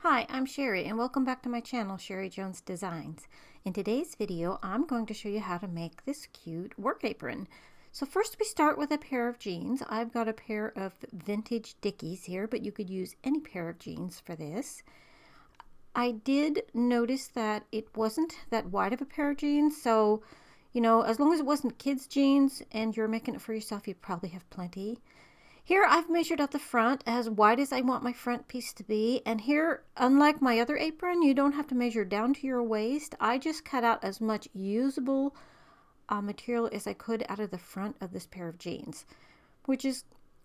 Hi, I'm Sherry and welcome back to my channel, Sherry Jones Designs. In today's video, I'm going to show you how to make this cute work apron. So first we start with a pair of jeans. I've got a pair of vintage Dickies here, but you could use any pair of jeans for this. I did notice that it wasn't that wide of a pair of jeans, so as long as it wasn't kids' jeans and you're making it for yourself, you probably have plenty. Here I've measured out the front as wide as I want my front piece to be, and here, unlike my other apron, you don't have to measure down to your waist. I just cut out as much usable material as I could out of the front of this pair of jeans, which is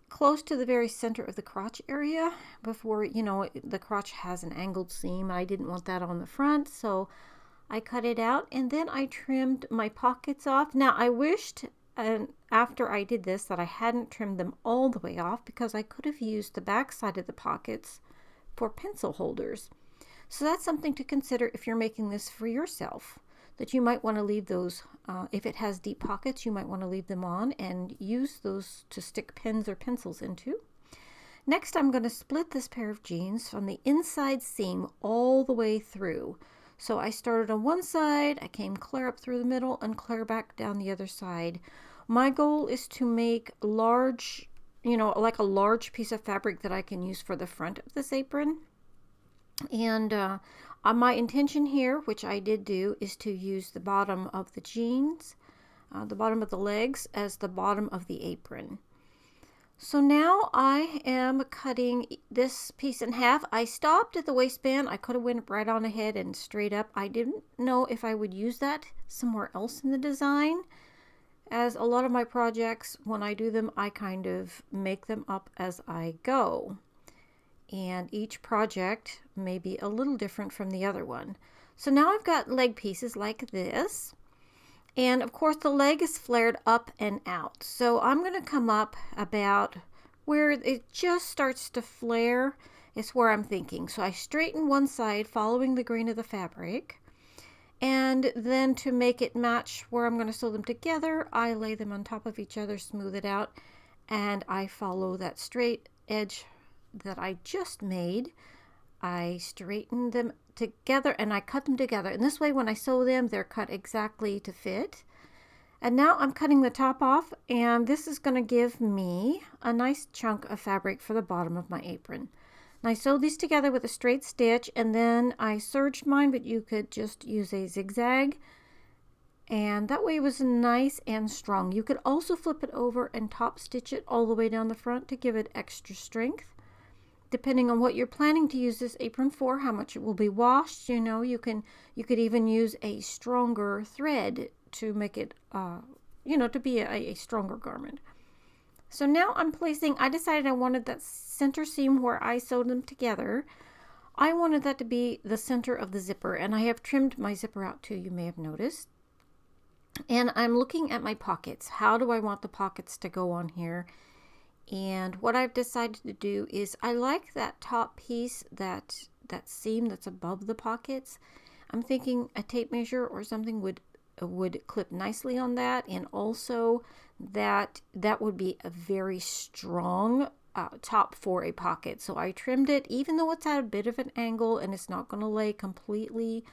close to the very center of the crotch area. Before, the crotch has an angled seam. I didn't want that on the front, so I cut it out, and then I trimmed my pockets off. Now I wished, and after I did this, that I hadn't trimmed them all the way off, because I could have used the back side of the pockets for pencil holders. So that's something to consider if you're making this for yourself, that you might want to leave those, if it has deep pockets, you might want to leave them on and use those to stick pens or pencils into. Next, I'm going to split this pair of jeans from the inside seam all the way through. So I started on one side, I came clear up through the middle and clear back down the other side. My goal is to make large, like a large piece of fabric that I can use for the front of this apron. And my intention here, which I did do, is to use the bottom of the jeans, the bottom of the legs, as the bottom of the apron. So now I am cutting this piece in half. I stopped at the waistband. I could have went right on ahead and straight up. I didn't know if I would use that somewhere else in the design, as a lot of my projects, when I do them, I kind of make them up as I go. And each project may be a little different from the other one. So now I've got leg pieces like this. And of course the leg is flared up and out. So I'm going to come up about where it just starts to flare. Is where I'm thinking. So I straighten one side following the grain of the fabric. And then to make it match where I'm going to sew them together, I lay them on top of each other, smooth it out, and I follow that straight edge that I just made. I straighten them together and I cut them together. And this way, when I sew them, they're cut exactly to fit. And now I'm cutting the top off, and this is going to give me a nice chunk of fabric for the bottom of my apron. And I sewed these together with a straight stitch, and then I serged mine, but you could just use a zigzag. And that way it was nice and strong. You could also flip it over and top stitch it all the way down the front to give it extra strength. Depending on what you're planning to use this apron for, how much it will be washed, you could even use a stronger thread to make it, to be a stronger garment. So now I decided I wanted that center seam where I sewed them together. I wanted that to be the center of the zipper, and I have trimmed my zipper out too, you may have noticed. And I'm looking at my pockets. How do I want the pockets to go on here? And what I've decided to do is I like that top piece, that seam that's above the pockets. I'm thinking a tape measure or something would clip nicely on that, and also that would be a very strong top for a pocket. So I trimmed it, even though it's at a bit of an angle and it's not going to lay completely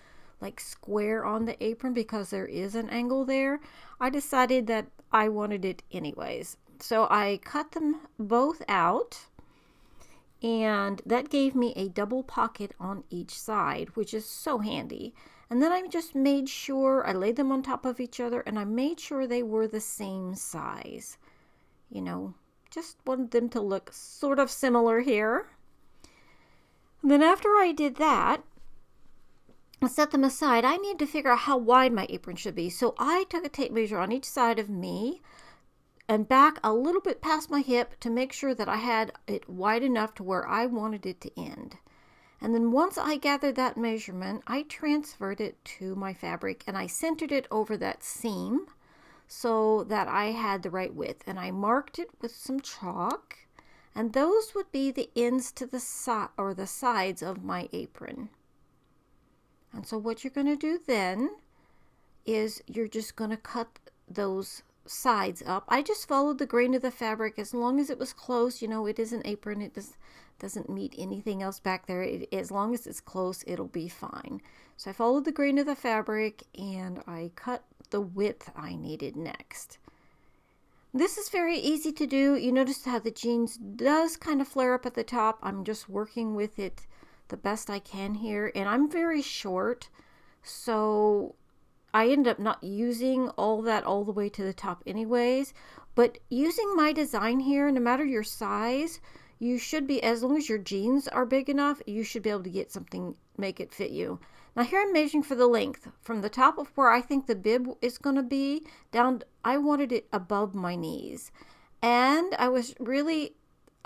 like square on the apron because there is an angle there. I decided that I wanted it anyways. So I cut them both out, and that gave me a double pocket on each side, which is so handy. And then I just made sure I laid them on top of each other, and I made sure they were the same size. Just wanted them to look sort of similar here. And then after I did that, I set them aside. I need to figure out how wide my apron should be. So I took a tape measure on each side of me and back a little bit past my hip to make sure that I had it wide enough to where I wanted it to end. And then once I gathered that measurement, I transferred it to my fabric and I centered it over that seam so that I had the right width. And I marked it with some chalk, and those would be the ends to the sides of my apron. And so what you're going to do then is you're just going to cut those sides up. I just followed the grain of the fabric as long as it was close. It is an apron. doesn't meet anything else back there. As long as it's close, it'll be fine. So I followed the grain of the fabric and I cut the width I needed next. This is very easy to do. You notice how the jeans does kind of flare up at the top. I'm just working with it the best I can here, and I'm very short, so I end up not using all that all the way to the top anyways. But using my design here, no matter your size, you should be, as long as your jeans are big enough, you should be able to get something, make it fit you. Now here I'm measuring for the length. From the top of where I think the bib is going to be, down, I wanted it above my knees. And I was really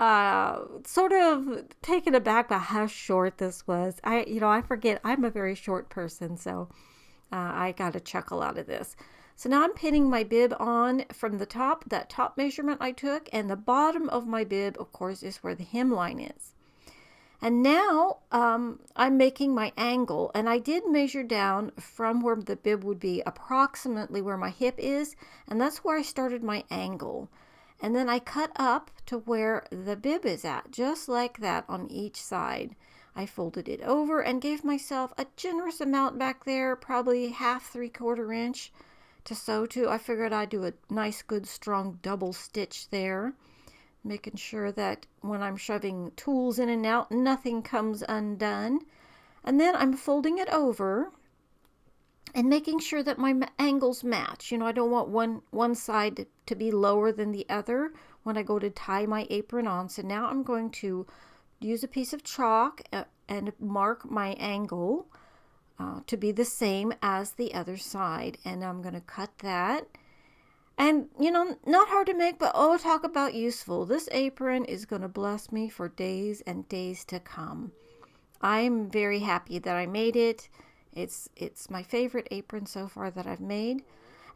sort of taken aback by how short this was. I forget, I'm a very short person, so I got a chuckle out of this. So now I'm pinning my bib on from the top, that top measurement I took, and the bottom of my bib, of course, is where the hemline is. And now I'm making my angle, and I did measure down from where the bib would be approximately where my hip is, and that's where I started my angle. And then I cut up to where the bib is at, just like that on each side. I folded it over and gave myself a generous amount back there, probably half, 3/4 inch to sew to. I figured I'd do a nice, good, strong double stitch there, making sure that when I'm shoving tools in and out, nothing comes undone. And then I'm folding it over and making sure that my angles match. I don't want one side to be lower than the other when I go to tie my apron on. So now I'm going to use a piece of chalk and mark my angle to be the same as the other side. And I'm going to cut that. And, not hard to make, but oh, talk about useful. This apron is going to bless me for days and days to come. I'm very happy that I made it. It's my favorite apron so far that I've made.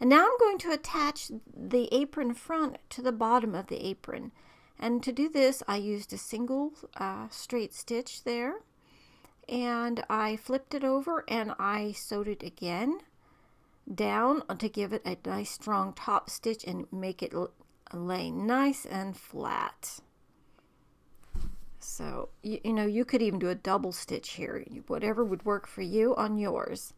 And now I'm going to attach the apron front to the bottom of the apron. And to do this, I used a single straight stitch there. And I flipped it over and I sewed it again down to give it a nice strong top stitch and make it lay nice and flat. So, you could even do a double stitch here, whatever would work for you on yours.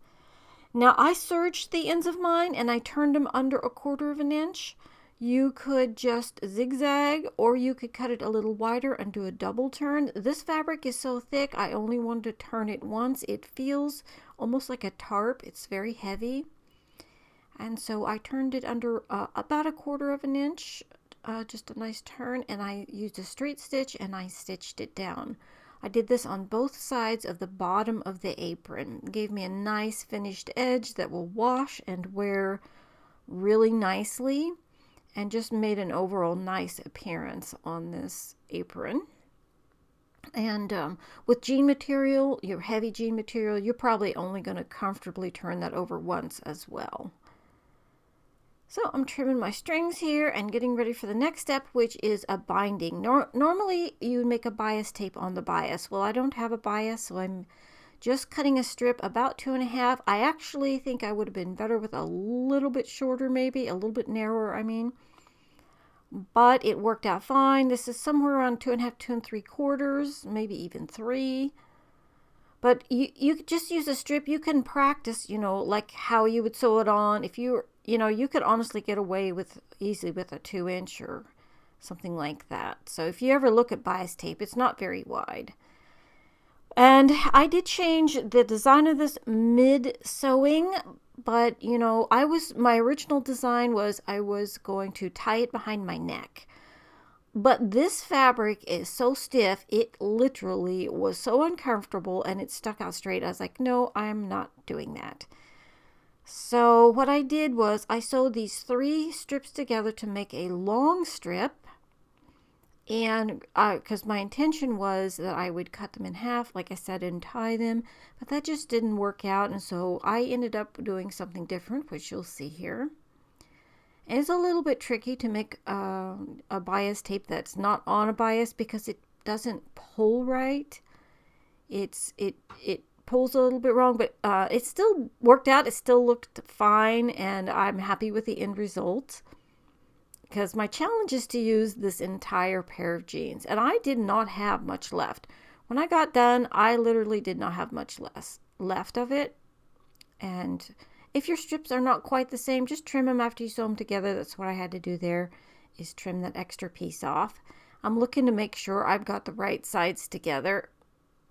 Now, I serged the ends of mine and I turned them under 1/4 inch. You could just zigzag, or you could cut it a little wider and do a double turn. This fabric is so thick, I only wanted to turn it once. It feels almost like a tarp. It's very heavy. And so I turned it under about 1/4 inch. Just a nice turn, and I used a straight stitch and I stitched it down. I did this on both sides of the bottom of the apron. It gave me a nice finished edge that will wash and wear really nicely, and just made an overall nice appearance on this apron. And with jean material, your heavy jean material, you're probably only going to comfortably turn that over once as well. So I'm trimming my strings here and getting ready for the next step, which is a binding. Normally you make a bias tape on the bias. Well, I don't have a bias, so I'm just cutting a strip about 2.5. I actually think I would have been better with a little bit shorter, maybe a little bit narrower, I mean. But it worked out fine. This is somewhere around 2.5, 2 3/4, maybe even 3. But you just use a strip. You can practice, like how you would sew it on. If you could honestly get away with easily with a 2 inch or something like that. So if you ever look at bias tape, it's not very wide. And I did change the design of this mid sewing, but my original design was I was going to tie it behind my neck. But this fabric is so stiff, it literally was so uncomfortable and it stuck out straight. I was like, no, I'm not doing that. So what I did was I sewed these 3 strips together to make a long strip. And because my intention was that I would cut them in half, like I said, and tie them. But that just didn't work out. And so I ended up doing something different, which you'll see here. It's a little bit tricky to make a bias tape that's not on a bias because it doesn't pull right. It pulls a little bit wrong, but it still worked out. It still looked fine, and I'm happy with the end result. because my challenge is to use this entire pair of jeans, and I did not have much left. When I got done, I literally did not have much left of it. And if your strips are not quite the same, just trim them after you sew them together. That's what I had to do there, is trim that extra piece off. I'm looking to make sure I've got the right sides together,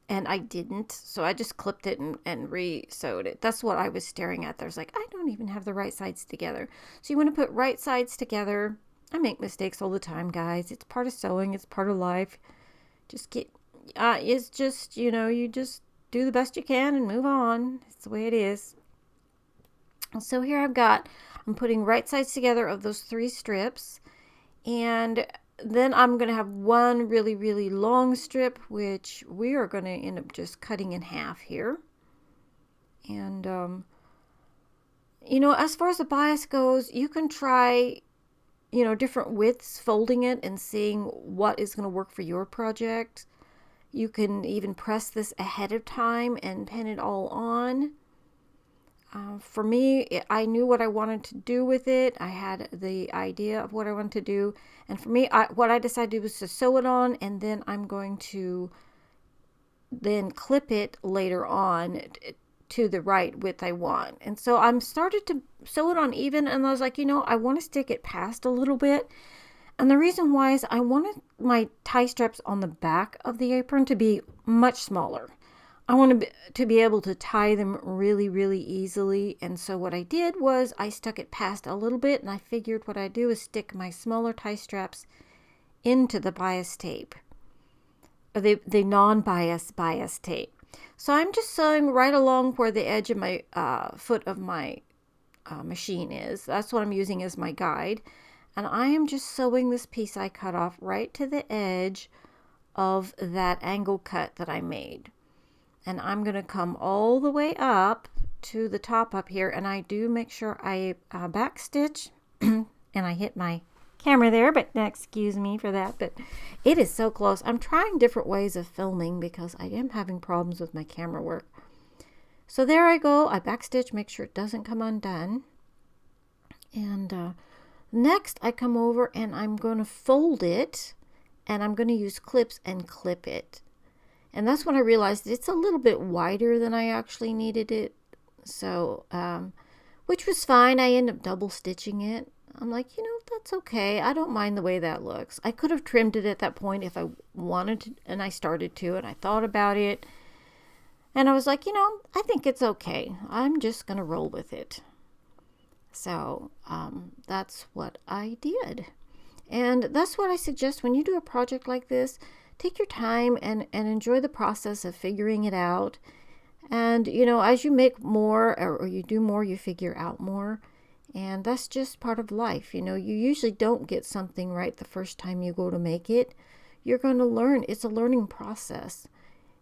and I didn't, so I just clipped it and re-sewed it. That's what I was staring at. There's like, I don't even have the right sides together. So you want to put right sides together. I make mistakes all the time, guys. It's part of sewing. It's part of life. It's just, you just do the best you can and move on. It's the way it is. So here I'm putting right sides together of those 3 strips, and then I'm going to have one really, really long strip, which we are going to end up just cutting in half here. And, as far as the bias goes, you can try, different widths, folding it and seeing what is going to work for your project. You can even press this ahead of time and pin it all on. For me, I knew what I wanted to do with it. I had the idea of what I wanted to do. And for me, what I decided was to sew it on, and then I'm going to then clip it later on to the right width I want. And so I'm started to sew it on even, and I was like, I want to stick it past a little bit. And the reason why is I wanted my tie straps on the back of the apron to be much smaller. I wanted to be able to tie them really, really easily. And so what I did was I stuck it past a little bit, and I figured what I'd do is stick my smaller tie straps into the bias tape, or the non-bias tape. So I'm just sewing right along where the edge of my foot of my machine is. That's what I'm using as my guide. And I am just sewing this piece I cut off right to the edge of that angle cut that I made. And I'm going to come all the way up to the top up here, and I do make sure I back stitch, and I hit my camera there, but excuse me for that, but it is so close. I'm trying different ways of filming because I am having problems with my camera work. So there I go. I back stitch, make sure it doesn't come undone. And next I come over and I'm going to fold it, and I'm going to use clips and clip it. And that's when I realized it's a little bit wider than I actually needed it. So, which was fine. I ended up double stitching it. I'm like, that's okay. I don't mind the way that looks. I could have trimmed it at that point if I wanted to, and I started to, and I thought about it. And I was like, I think it's okay. I'm just going to roll with it. So, that's what I did. And that's what I suggest when you do a project like this. Take your time and enjoy the process of figuring it out. And, as you make more or you do more, you figure out more. And that's just part of life. You usually don't get something right the first time you go to make it. You're going to learn. It's a learning process.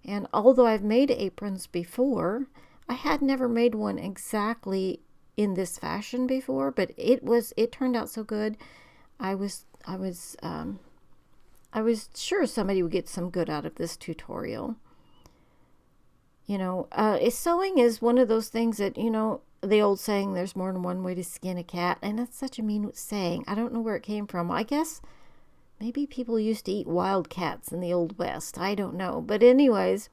And although I've made aprons before, I had never made one exactly in this fashion before, but it turned out so good. I was sure somebody would get some good out of this tutorial. Sewing is one of those things that, the old saying, there's more than one way to skin a cat. And that's such a mean saying. I don't know where it came from. I guess maybe people used to eat wild cats in the Old West. I don't know. But anyways,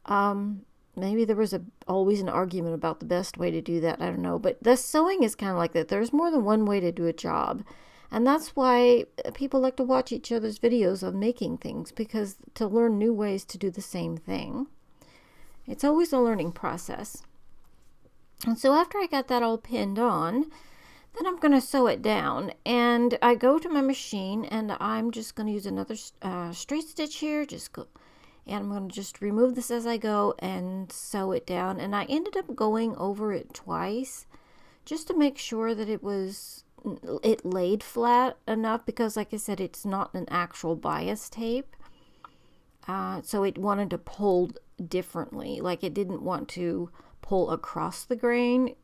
maybe there was always an argument about the best way to do that. I don't know. But the sewing is kind of like that. There's more than one way to do a job. And that's why people like to watch each other's videos of making things, because to learn new ways to do the same thing. It's always a learning process. And so after I got that all pinned on, then I'm going to sew it down. And I go to my machine, and I'm just going to use another straight stitch here. And I'm going to just remove this as I go and sew it down. And I ended up going over it twice just to make sure that it laid flat enough, because like I said, it's not an actual bias tape. So it wanted to pull differently. Like it didn't want to pull across the grain.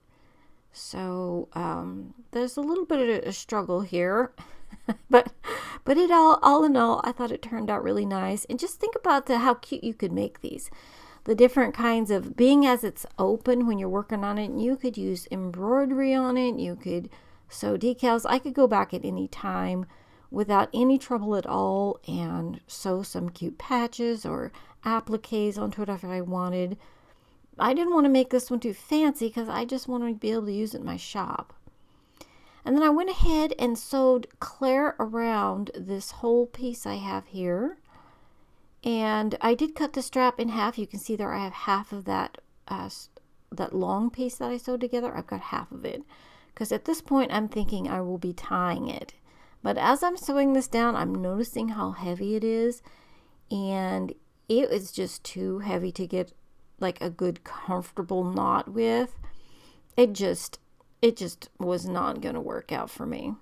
So there's a little bit of a struggle here. but it all in all, I thought it turned out really nice. And just think about how cute you could make these. The different kinds of, being as it's open when you're working on it, and you could use embroidery on it. You could So decals, I could go back at any time without any trouble at all and sew some cute patches or appliques onto it if I wanted. I didn't want to make this one too fancy because I just wanted to be able to use it in my shop. And then I went ahead and sewed clear around this whole piece I have here. And I did cut the strap in half. You can see there I have half of that long piece that I sewed together. I've got half of it. Because at this point I'm thinking I will be tying it. But as I'm sewing this down, I'm noticing how heavy it is. And it is just too heavy to get like a good comfortable knot with. It just was not going to work out for me.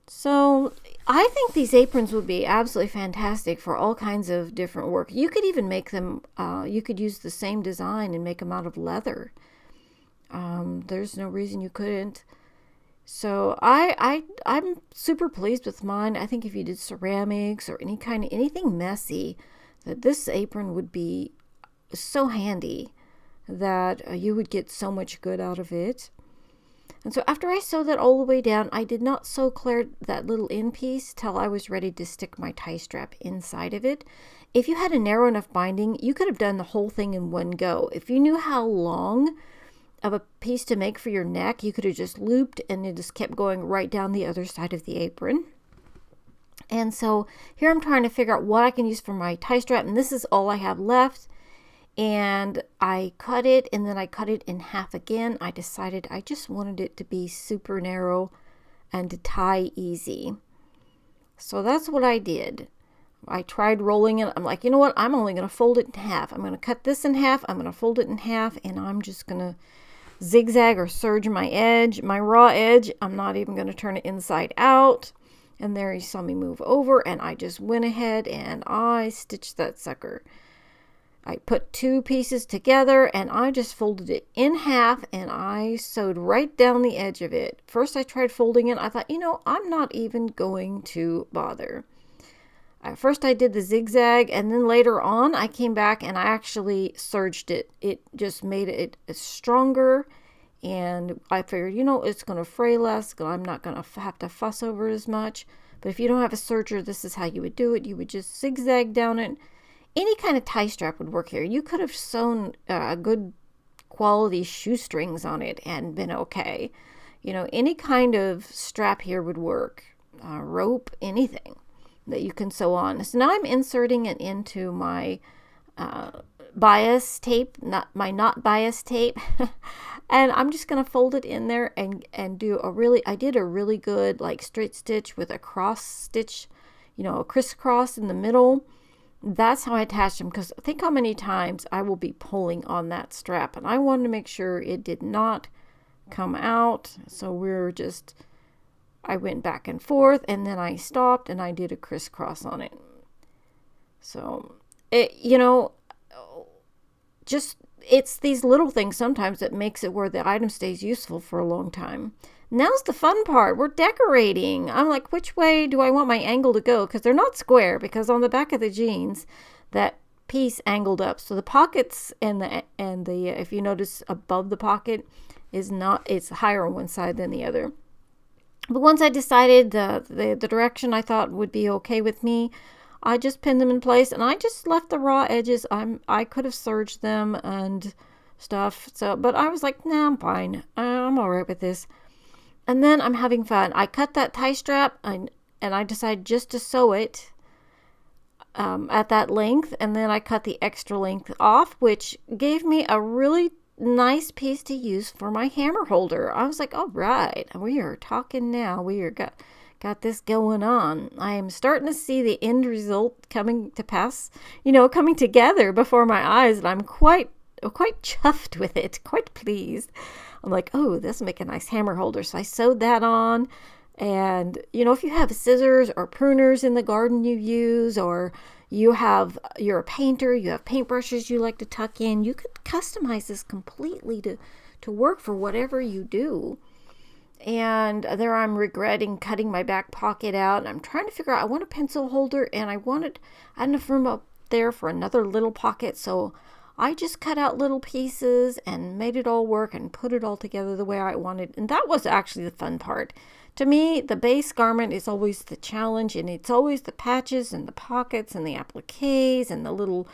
So I think these aprons would be absolutely fantastic for all kinds of different work. You could even make them, you could use the same design and make them out of leather. There's no reason you couldn't. So I'm super pleased with mine. I think if you did ceramics or anything messy, that this apron would be so handy that you would get so much good out of it. And so after I sewed that all the way down, I did not sew clear that little end piece till I was ready to stick my tie strap inside of it. If you had a narrow enough binding, you could have done the whole thing in one go. If you knew how long of a piece to make for your neck, you could have just looped and it just kept going right down the other side of the apron. And so here I'm trying to figure out what I can use for my tie strap, and this is all I have left. And I cut it, and then I cut it in half again. I decided I just wanted it to be super narrow and to tie easy. So that's what I did. I tried rolling it. I'm like, you know what? I'm only going to fold it in half. I'm going to cut this in half. I'm going to fold it in half, and I'm just going to zigzag or serge my edge, my raw edge. I'm not even going to turn it inside out. And there you saw me move over, and I just went ahead and I stitched that sucker. I put two pieces together and I just folded it in half and I sewed right down the edge of it. First I tried folding it. I thought, you know, I'm not even going to bother. First I did the zigzag, and then later on I came back and I actually serged it. It just made it stronger, and I figured, you know, it's going to fray less. I'm not going to have to fuss over it as much. But if you don't have a serger, this is how you would do it. You would just zigzag down it. Any kind of tie strap would work here. You could have sewn good quality shoestrings on it and been okay. You know, any kind of strap here would work. Rope, anything that you can sew on. So now I'm inserting it into my bias tape, not bias tape. And I'm just going to fold it in there and do I did a really good like straight stitch with a cross stitch, you know, a crisscross in the middle. That's how I attached them, because think how many times I will be pulling on that strap, and I wanted to make sure it did not come out. So I went back and forth, and then I stopped and I did a crisscross on it. So you know, it's these little things sometimes that makes it where the item stays useful for a long time. Now's the fun part. We're decorating. I'm like, which way do I want my angle to go? Because they're not square, because on the back of the jeans, that piece angled up. So the pockets and the if you notice above the pocket it's higher on one side than the other. But once I decided the direction I thought would be okay with me, I just pinned them in place, and I just left the raw edges. I could have serged them and stuff. But I was like, nah, I'm fine. I'm all right with this. And then I'm having fun. I cut that tie strap and I decided just to sew it at that length. And then I cut the extra length off, which gave me a really nice piece to use for my hammer holder. I was like, all right, we are talking now. We are got this going on. I am starting to see the end result coming to pass, you know, coming together before my eyes. And I'm quite chuffed with it, quite pleased. I'm like, oh, this will make a nice hammer holder. So I sewed that on. And, you know, if you have scissors or pruners in the garden you use, or you're a painter, you have paintbrushes you like to tuck in, you could customize this completely to work for whatever you do. And there I'm regretting cutting my back pocket out. And I'm trying to figure out, I want a pencil holder, and I had enough room up there for another little pocket. So I just cut out little pieces and made it all work and put it all together the way I wanted. And that was actually the fun part. To me, the base garment is always the challenge, and it's always the patches and the pockets and the appliques and the little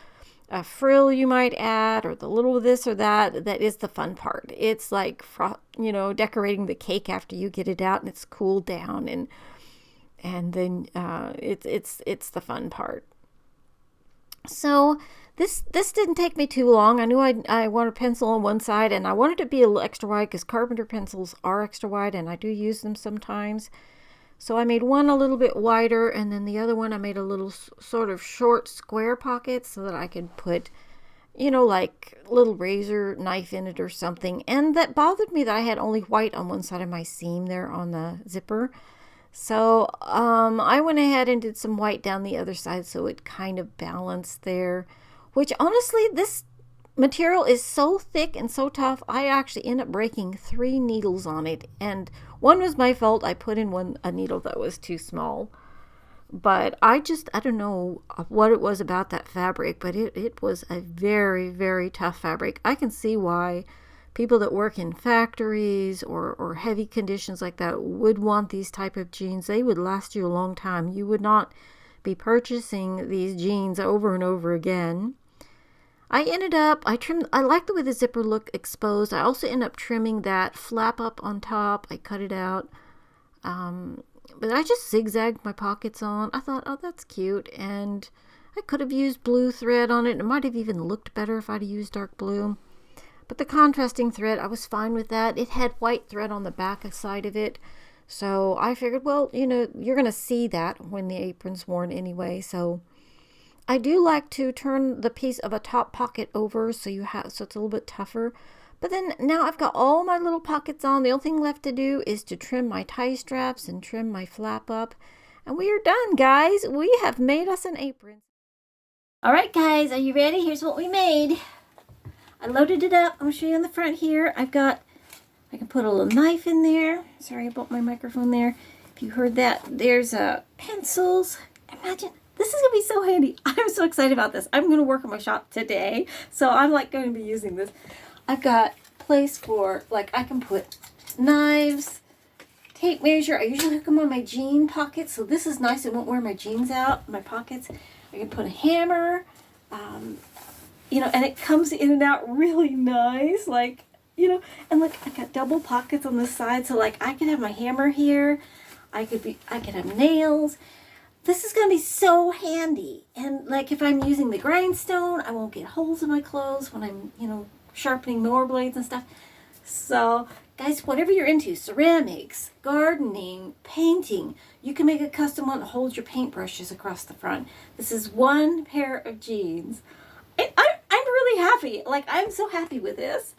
frill you might add, or the little this or that. That is the fun part. It's like, decorating the cake after you get it out and it's cooled down, and then it's the fun part. So this didn't take me too long. I knew I wanted a pencil on one side, and I wanted it to be a little extra wide because carpenter pencils are extra wide, and I do use them sometimes. So I made one a little bit wider, and then the other one I made a little sort of short square pocket so that I could put, like little razor knife in it or something. And that bothered me that I had only white on one side of my seam there on the zipper. So I went ahead and did some white down the other side so it kind of balanced there. Which honestly, this material is so thick and so tough, I actually ended up breaking 3 needles on it, and one was my fault. I put in a needle that was too small. But I don't know what it was about that fabric, but it was a very, very tough fabric. I can see why people that work in factories or heavy conditions like that would want these type of jeans. They would last you a long time. You would not be purchasing these jeans over and over again. I like the way the zipper looked exposed. I also ended up trimming that flap up on top. I cut it out. But I just zigzagged my pockets on. I thought, oh, that's cute. And I could have used blue thread on it. It might have even looked better if I'd used dark blue. But the contrasting thread, I was fine with that. It had white thread on the back side of it. So I figured, well, you're going to see that when the apron's worn anyway. So I do like to turn the piece of a top pocket over so it's a little bit tougher. But then now I've got all my little pockets on. The only thing left to do is to trim my tie straps and trim my flap up. And we are done, guys. We have made us an apron. All right, guys, are you ready? Here's what we made. I loaded it up. I'm going to show you on the front here. I can put a little knife in there. Sorry about my microphone there. If you heard that, there's pencils. Imagine. This is going to be so handy. I'm so excited about this. I'm going to work on my shop today. So I'm going to be using this. I've got place for, I can put knives, tape measure. I usually hook them on my jean pockets. So this is nice. I won't wear my jeans out, my pockets. I can put a hammer, and it comes in and out really nice. And look, I got double pockets on the side. So I could have my hammer here. I could have nails. This is going to be so handy. And if I'm using the grindstone, I won't get holes in my clothes when I'm, sharpening mower blades and stuff. So guys, whatever you're into, ceramics, gardening, painting, you can make a custom one that holds your paintbrushes across the front. This is one pair of jeans. I'm really happy. I'm so happy with this.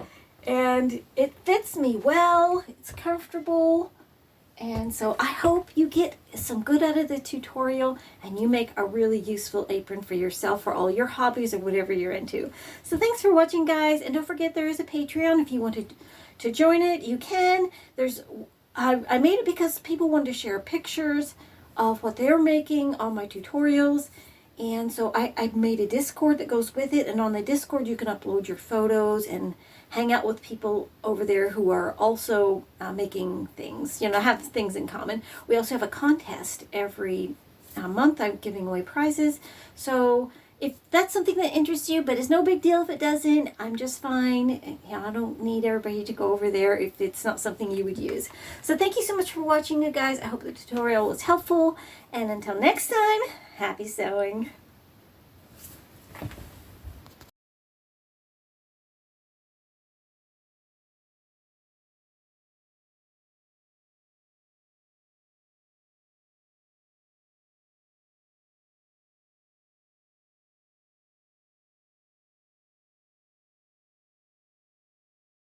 And it fits me well. It's comfortable. And so I hope you get some good out of the tutorial and you make a really useful apron for yourself for all your hobbies or whatever you're into. So thanks for watching, guys. And don't forget there is a Patreon. If you wanted to join it, you can. I made it because people wanted to share pictures of what they're making on my tutorials. And so I made a Discord that goes with it. And on the Discord, you can upload your photos and hang out with people over there who are also making things, have things in common. We also have a contest every month. I'm giving away prizes. So if that's something that interests you, but it's no big deal if it doesn't, I'm just fine. I don't need everybody to go over there if it's not something you would use. So thank you so much for watching, you guys. I hope the tutorial was helpful. And until next time, happy sewing.